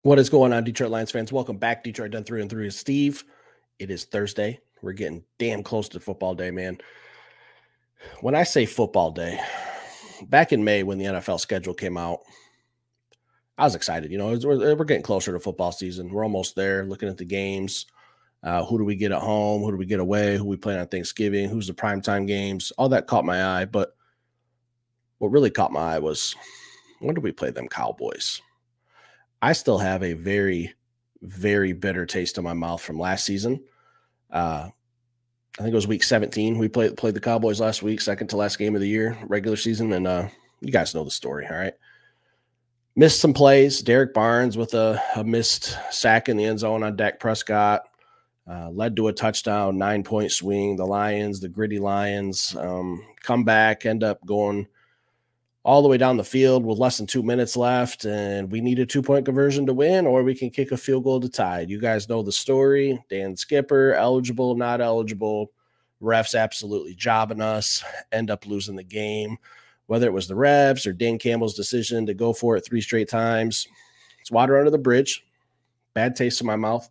What is going on, Detroit Lions fans? Welcome back. Detroit Done 3 and 3 is Steve. It is Thursday. We're getting damn close to football day, man. When I say football day, back in May when the NFL schedule came out, I was excited. We're getting closer to football season. We're almost there, looking at the games. Who do we get at home? Who do we get away? Who we play on Thanksgiving? Who's the primetime games? All that caught my eye. But what really caught my eye was, when do we play them Cowboys? I still have a very, very bitter taste in my mouth from last season. I think it was week 17. We played the Cowboys last week, second to last game of the year, regular season. And you guys know the story, all right? Missed some plays. Derek Barnes with a missed sack in the end zone on Dak Prescott. Led to a touchdown, 9-point swing. The Lions, the gritty Lions, come back, end up going all the way down the field with less than 2 minutes left, and we need a 2-point conversion to win, or we can kick a field goal to tie. You guys know the story. Dan Skipper, eligible, not eligible. Refs absolutely jobbing us, end up losing the game. Whether it was the refs or Dan Campbell's decision to go for it 3 straight times, it's water under the bridge. Bad taste in my mouth.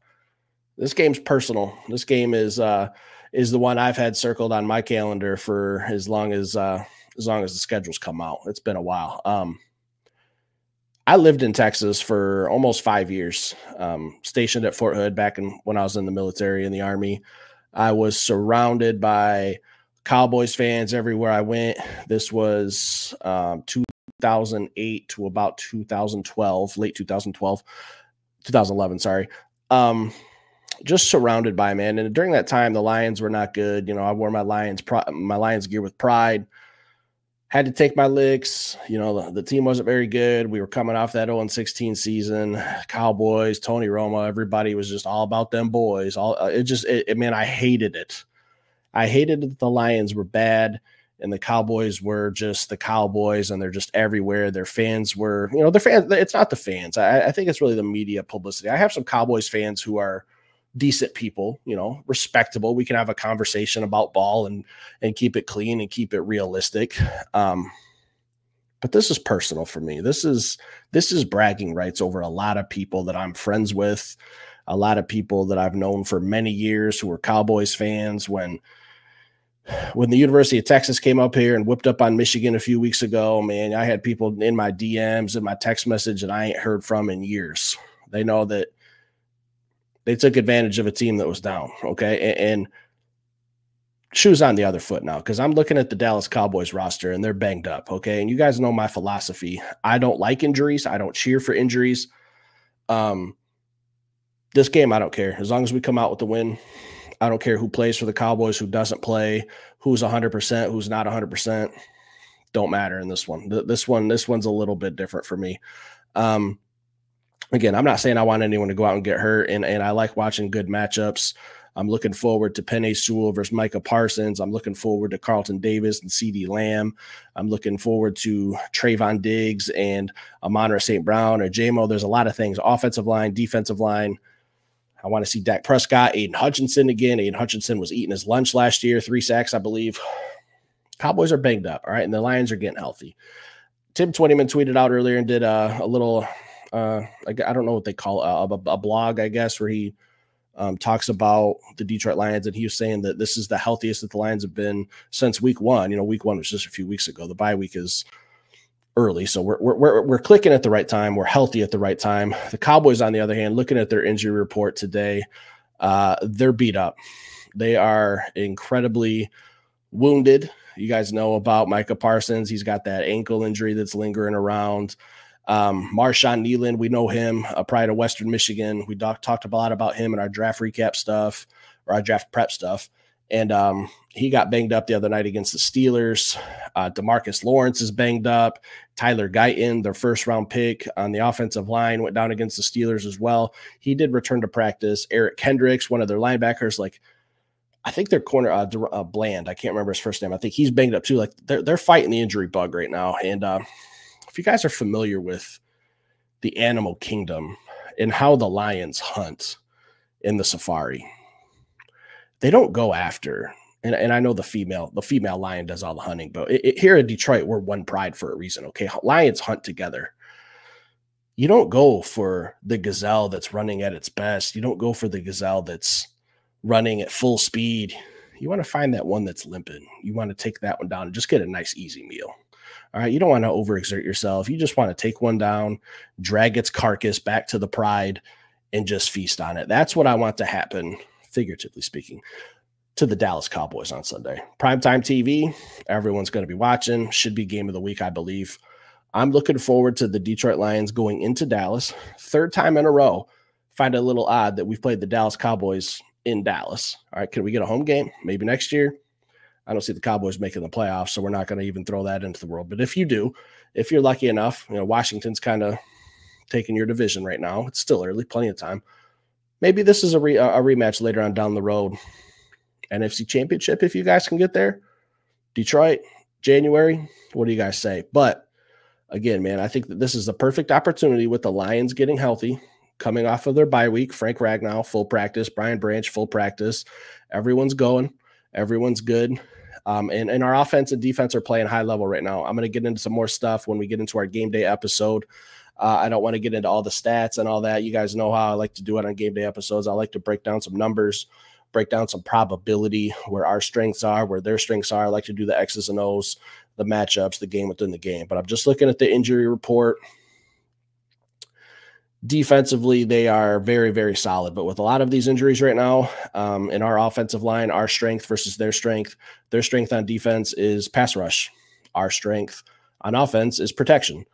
This game's personal. This game is the one I've had circled on my calendar for as long as the schedules come out. It's been a while. I lived in Texas for almost 5 years, stationed at Fort Hood back when I was in the military, in the Army. I was surrounded by Cowboys fans everywhere I went. This was 2008 to about 2012, late 2011, sorry. Just surrounded by, man. And during that time, the Lions were not good. I wore my Lions gear with pride. Had to take my licks. The team wasn't very good. We were coming off that 0-16 season. Cowboys, Tony Romo, everybody was just all about them boys. Man, I hated it. I hated that the Lions were bad and the Cowboys were just the Cowboys, and they're just everywhere. Their fans were, their fans. It's not the fans. I think it's really the media publicity. I have some Cowboys fans who are decent people, respectable. We can have a conversation about ball and keep it clean and keep it realistic. But this is personal for me. This is bragging rights over a lot of people that I'm friends with, a lot of people that I've known for many years who were Cowboys fans. When the University of Texas came up here and whipped up on Michigan a few weeks ago, man, I had people in my DMs and my text message that I ain't heard from in years. They know that they took advantage of a team that was down, okay? And shoes on the other foot now, because I'm looking at the Dallas Cowboys roster, and they're banged up, okay? And you guys know my philosophy. I don't like injuries. I don't cheer for injuries. This game, I don't care. As long as we come out with the win, I don't care who plays for the Cowboys, who doesn't play, who's 100%, who's not 100%. Don't matter in this one. This one's a little bit different for me. Again, I'm not saying I want anyone to go out and get hurt, and I like watching good matchups. I'm looking forward to Penei Sewell versus Micah Parsons. I'm looking forward to Carlton Davis and CeeDee Lamb. I'm looking forward to Trayvon Diggs and Amon-Ra St. Brown or JMO. There's a lot of things. Offensive line, defensive line. I want to see Dak Prescott, Aiden Hutchinson again. Aiden Hutchinson was eating his lunch last year, 3 sacks, I believe. Cowboys are banged up, all right, and the Lions are getting healthy. Tim Twentyman tweeted out earlier and did a little I don't know what they call a blog, I guess, where he talks about the Detroit Lions, and he was saying that this is the healthiest that the Lions have been since week 1. Week 1 was just a few weeks ago. The bye week is early, so we're clicking at the right time. We're healthy at the right time. The Cowboys, on the other hand, looking at their injury report today, they're beat up. They are incredibly wounded. You guys know about Micah Parsons. He's got that ankle injury that's lingering around. Marshawn Nealon, we know him, a pride of Western Michigan. We talked a lot about him in our draft recap stuff, or our draft prep stuff. And he got banged up the other night against the Steelers. DeMarcus Lawrence is banged up. Tyler Guyton, their first-round pick on the offensive line, went down against the Steelers as well. He did return to practice. Eric Kendricks, one of their linebackers, I think their corner, Bland, I can't remember his first name. I think he's banged up too. They're fighting the injury bug right now. And if you guys are familiar with the animal kingdom and how the Lions hunt in the safari, they don't go after, and I know the female lion does all the hunting, but here in Detroit, we're one pride for a reason, okay? Lions hunt together. you don't go for the gazelle that's running at its best. You don't go for the gazelle that's running at full speed. You want to find that one that's limping. You want to take that one down and just get a nice, easy meal. All right. You don't want to overexert yourself. You just want to take one down, drag its carcass back to the pride, and just feast on it. That's what I want to happen, figuratively speaking, to the Dallas Cowboys on Sunday. Primetime TV, everyone's going to be watching. Should be game of the week, I believe. I'm looking forward to the Detroit Lions going into Dallas. Third time in a row. Find it a little odd that we've played the Dallas Cowboys in Dallas. All right, can we get a home game? Maybe next year. I don't see the Cowboys making the playoffs, so we're not going to even throw that into the world. But if you do, if you're lucky enough, Washington's kind of taking your division right now. It's still early, plenty of time. Maybe this is a rematch later on down the road. NFC Championship, if you guys can get there. Detroit, January. What do you guys say? But again, man, I think that this is the perfect opportunity with the Lions getting healthy, coming off of their bye week. Frank Ragnow, full practice. Brian Branch, full practice. Everyone's going. Everyone's good. And our offense and defense are playing high level right now. I'm going to get into some more stuff when we get into our game day episode. I don't want to get into all the stats and all that. You guys know how I like to do it on game day episodes. I like to break down some numbers, break down some probability, where our strengths are, where their strengths are. I like to do the X's and O's, the matchups, the game within the game. But I'm just looking at the injury report. Defensively, they are very, very solid. But with a lot of these injuries right now, in our offensive line, our strength versus their strength on defense is pass rush. Our strength on offense is protection.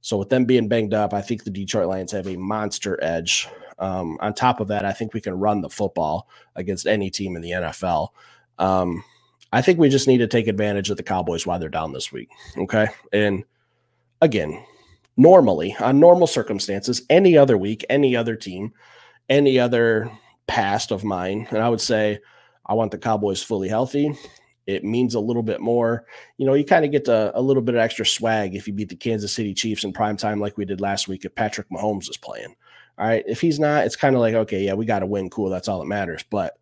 So with them being banged up, I think the Detroit Lions have a monster edge. On top of that, I think we can run the football against any team in the NFL. I think we just need to take advantage of the Cowboys while they're down this week. Okay. And again, normally, on normal circumstances, any other week, any other team, any other past of mine, and I would say I want the Cowboys fully healthy. It means a little bit more. You kind of get a little bit of extra swag if you beat the Kansas City Chiefs in primetime like we did last week if Patrick Mahomes is playing. All right. If he's not, it's kind of like, okay, yeah, we got to win. Cool. That's all that matters. But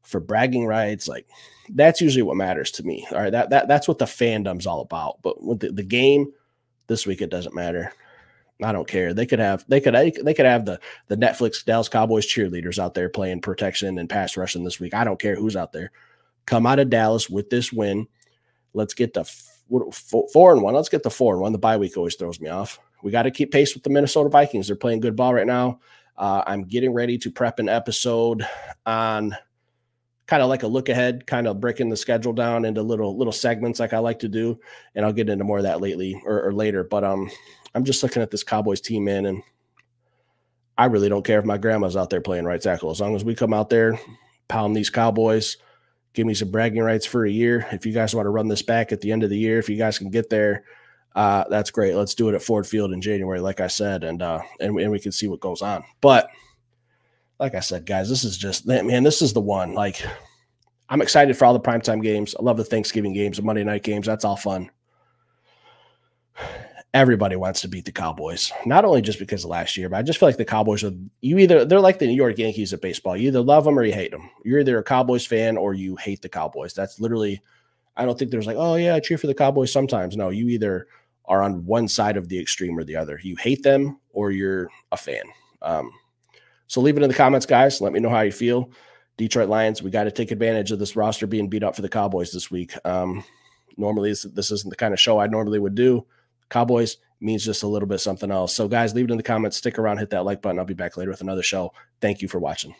for bragging rights, like that's usually what matters to me. All right. That's what the fandom's all about. But with the game this week, it doesn't matter. I don't care. They could have the Netflix Dallas Cowboys cheerleaders out there playing protection and pass rushing this week. I don't care who's out there. Come out of Dallas with this win. Let's get the 4-1. Let's get the 4-1. The bye week always throws me off. We got to keep pace with the Minnesota Vikings. They're playing good ball right now. I'm getting ready to prep an episode on kind of like a look ahead, kind of breaking the schedule down into little segments like I like to do. And I'll get into more of that lately or later. But I'm just looking at this Cowboys team, man, and I really don't care if my grandma's out there playing right tackle. As long as we come out there, pound these Cowboys, give me some bragging rights for a year. If you guys want to run this back at the end of the year, if you guys can get there, that's great. Let's do it at Ford Field in January, like I said, and we can see what goes on. But like I said, guys, this is just, man, this is the one. Like, I'm excited for all the primetime games. I love the Thanksgiving games, the Monday night games. That's all fun. Everybody wants to beat the Cowboys, not only just because of last year, but I just feel like the Cowboys they're like the New York Yankees of baseball. You either love them or you hate them. You're either a Cowboys fan or you hate the Cowboys. That's literally, I don't think there's like, oh yeah, I cheer for the Cowboys sometimes. No, you either are on one side of the extreme or the other. You hate them or you're a fan. So leave it in the comments, guys. Let me know how you feel. Detroit Lions, we got to take advantage of this roster being beat up for the Cowboys this week. Normally, this isn't the kind of show I normally would do. Cowboys means just a little bit something else. So, guys, leave it in the comments. Stick around, hit that like button. I'll be back later with another show. Thank you for watching.